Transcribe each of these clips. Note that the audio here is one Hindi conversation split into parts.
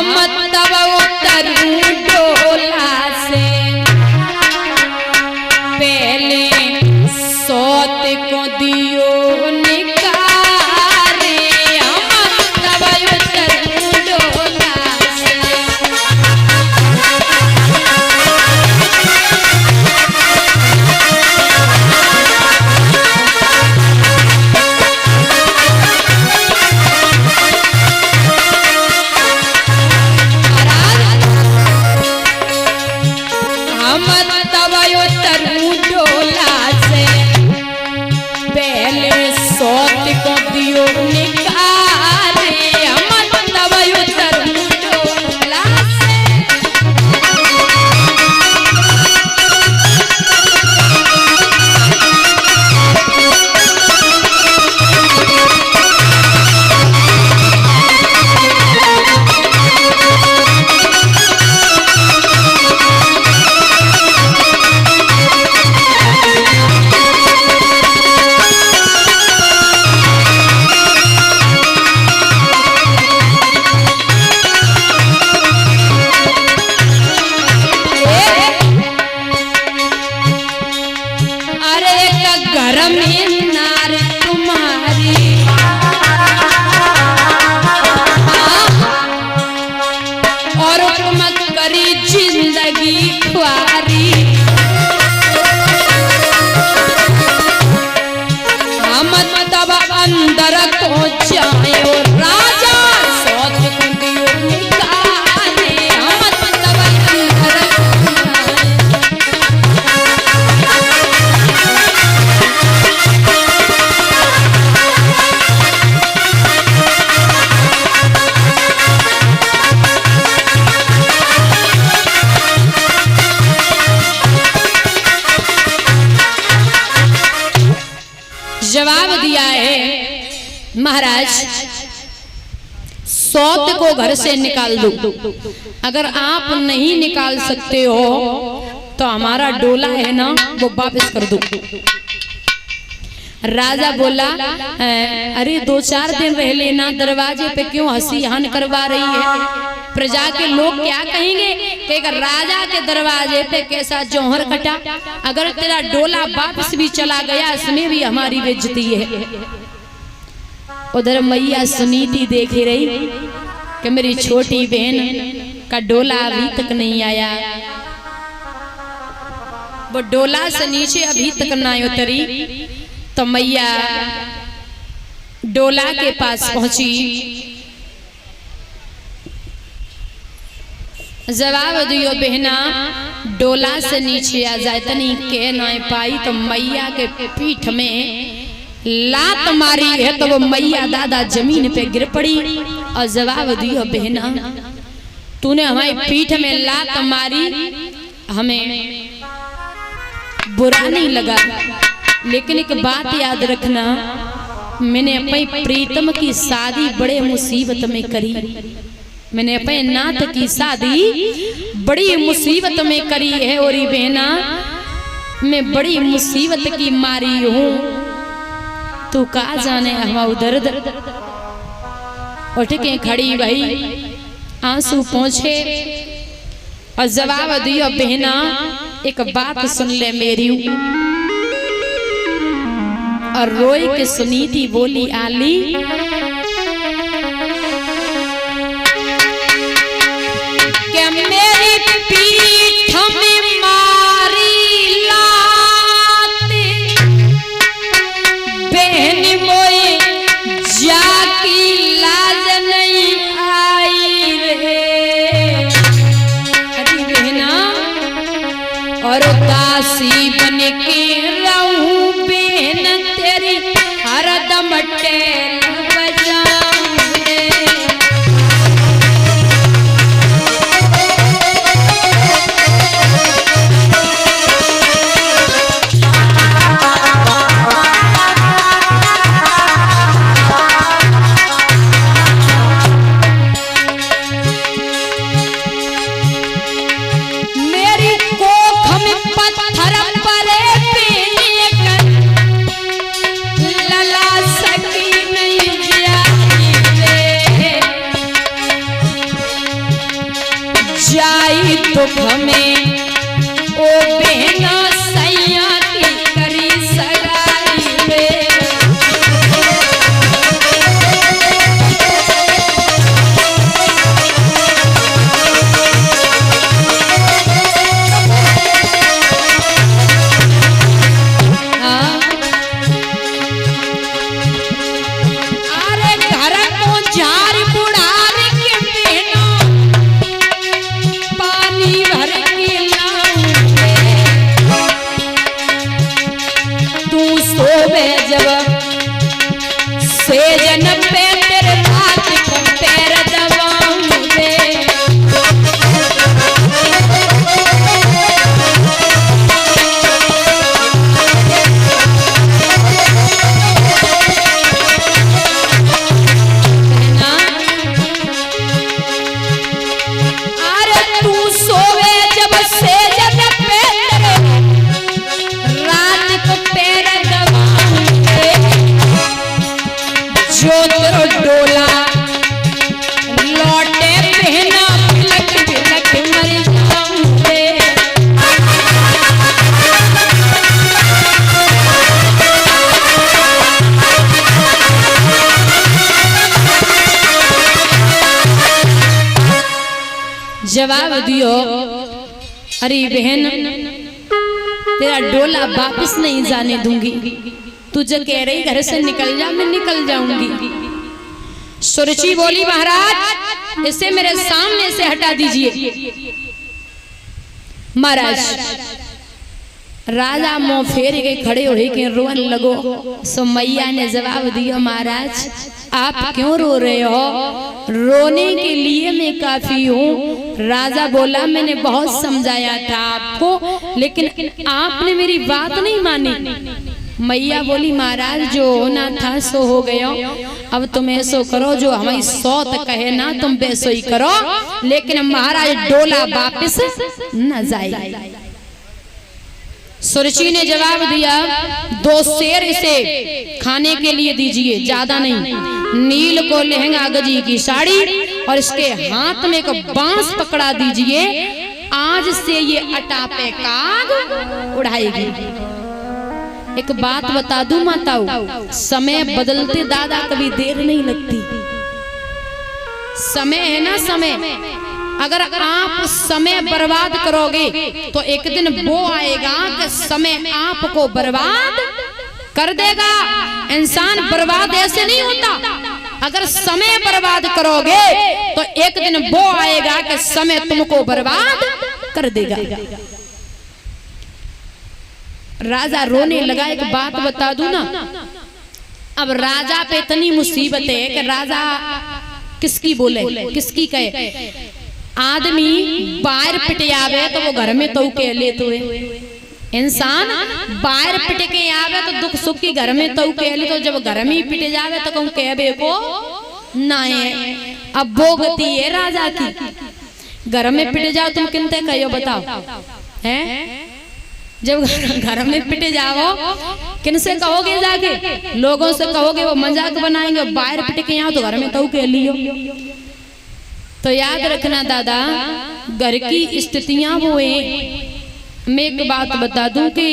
हम तब उतरूं डोला से, पहले सौत को दियो निकारे, हम तब उतरूं डोला से। हम तब उतरूं डोला से, पहले सौत को दियो निकारे, हम तब उतरूं डोला से। अरे एक घर में नार तुम्हारी, और तुम करी जिंदगी ख्वारी, हम तब अंदर को जाए और राजा सौत को दियो निकाले, हम तब अंदर को जाए। जवाब दिया है महाराज, सौत को घर से निकाल दो, अगर आप नहीं निकाल सकते हो तो हमारा डोला है ना वो वापस कर दो। राजा बोला अरे 2-4 दिन रह लेना, दरवाजे पे क्यों हंसी हान करवा रही है, प्रजा के लोग क्या कहेंगे कि अगर राजा के दरवाजे पे कैसा जौहर कटा, अगर तेरा डोला वापस भी चला गया इसमें भी हमारी बेइज्जती है। उधर मैया सुनीति देख रही कि मेरी छोटी बहन का डोला अभी तक नहीं आया, वो डोला से नीचे अभी तक ना उतरी, तो मैया डोला के पास पहुंची, जवाब दियो बहना डोला से नीचे आ जाए, तनी कह ना पाई तो मैया के पीठ में लात मारी है, तो वो मैया दादा जमीन पे गिर पड़ी और जवाब दियो बहना तूने हमारी पीठ में लात मारी, हमें बुरा नहीं लगा, लेकिन एक बात याद रखना, मैंने अपनी प्रीतम की शादी बड़े मुसीबत में करी, मैंने अपने नाथ की शादी बड़ी मुसीबत में करी है, और ये बहना मैं बड़ी मुसीबत की मारी हूँ, तू कहा जाने हम उधर उठ के खड़ी भाई आंसू पहुंचे और जवाब दियो बहना एक बात सुन ले मेरी, और रोई के सुनीति बोली आली कि मेरी पीठ में मारी लात बहन मोए जाकी लाज नहीं आई रे, अरे बहना और दासी बन के रहूं बहन तेरी हरदम टेल दुख में ओ बहना सैया की करी सगाई में। जवाब दियो, अरे बहन तेरा डोला वापस नहीं जाने दूंगी, तुझे कह रही घर से निकल जा, मैं निकल जाऊंगी। सुरुचि बोली महाराज इसे मेरे सामने से हटा दीजिए। महाराज राजा मुंह फेर के खड़े हो के रोन लगो। सो मैया ने जवाब दिया, महाराज आप क्यों रो रहे हो? रोने के लिए मैं काफी हूँ। राजा बोला मैंने बहुत समझाया था आपको, लेकिन आपने मेरी बात नहीं मानी। मैया बोली महाराज जो होना था सो हो गया, अब तुम ऐसो करो जो हमारी सौत कहे ना तुम वैसो ही करो, लेकिन महाराज डोला वापस न जाए। सुरुचि ने जवाब दिया, 2 शेर इसे खाने के लिए दीजिए, ज्यादा नहीं। नील को लहंगा गजी की साड़ी और इसके हाथ में एक बांस पकड़ा दीजिए, आज से ये अटापे काग उड़ाएगी। एक बात बता दूं माताओं, समय बदलते दादा कभी देर नहीं लगती। समय है ना, समय अगर आप समय बर्बाद करोगे तो एक दिन वो आएगा कि समय आपको बर्बाद कर देगा। इंसान बर्बाद ऐसे नहीं होता, अगर समय बर्बाद करोगे तो एक दिन वो आएगा कि समय तुमको बर्बाद कर देगा। राजा रोने लगा। एक बात बता दूं ना, अब राजा पे इतनी मुसीबत है कि राजा किसकी बोले किसकी कहे। आदमी बाहर पिटे आवे तो वो घर में तो के ले तो इंसान बाहर पिटे के आवे तो दुख सुख की घर में तो के ले, तो जब घर में पिटे जावे तो कहूं कहबे को ना है। अब वो गति है राजा की, घर में पिटे जाओ तुम किनते कहो बताओ हैं? जब घर में पिटे जाओ किनसे कहोगे? जाके लोगों से कहोगे, वो मजाक बनाएंगे। बाहर पिटे के यहाँ तो घर में तो के लियो। तो याद रखना दादा, घर की स्थितियां वो है। मैं एक बात बता दूं कि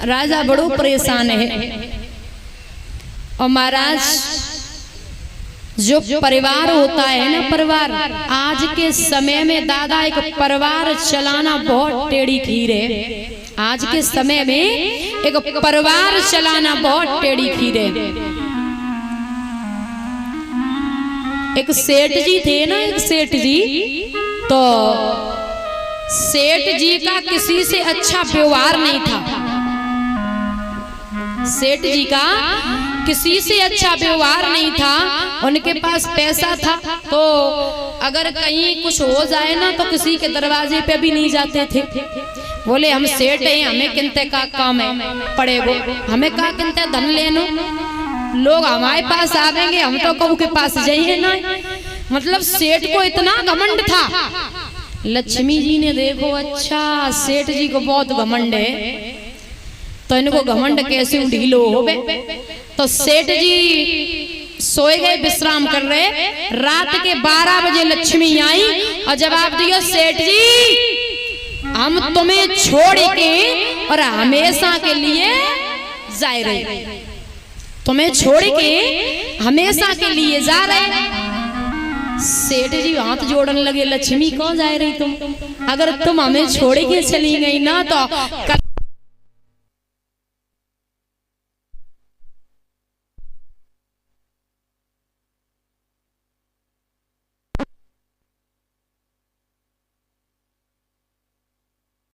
राजा बड़ो परेशान है, और महाराज जो परिवार होता है ना, परिवार आज के समय में दादा एक परिवार चलाना बहुत टेढ़ी खीर है। आज के समय में एक परिवार चलाना बहुत टेढ़ी खीर है। एक सेठ जी थे ना, एक सेठ जी, तो सेठ जी का किसी से अच्छा व्यवहार नहीं था। सेठ जी का किसी से अच्छा व्यवहार नहीं था। उनके पास पैसा था तो अगर कहीं कुछ हो जाए ना तो किसी के दरवाजे पे भी नहीं जाते थे। बोले हम सेठ हैं, हमें किनते का काम है पड़ेगो, हमें का किनते धन लेनो, लोग हमारे पास आवेंगे हम तो कहूँ के पास जाइए ना। मतलब सेठ को इतना घमंड था। लक्ष्मी जी ने देखो अच्छा सेठ जी को बहुत घमंड है, तो इनको घमंड कैसे ढीलो हो बे। तो सेठ जी सोए गए, विश्राम कर रहे। रात के 12 बजे लक्ष्मी आई और जवाब दियो, सेठ जी हम तुम्हें छोड़ के और हमेशा के लिए जा रहे, तुम्हें छोड़ के हमेशा के लिए जा रहे। सेठ जी हाथ जोड़ने लगे, लक्ष्मी कौन जा रही तुम? अगर तुम हमें छोड़ के चली गई ना तो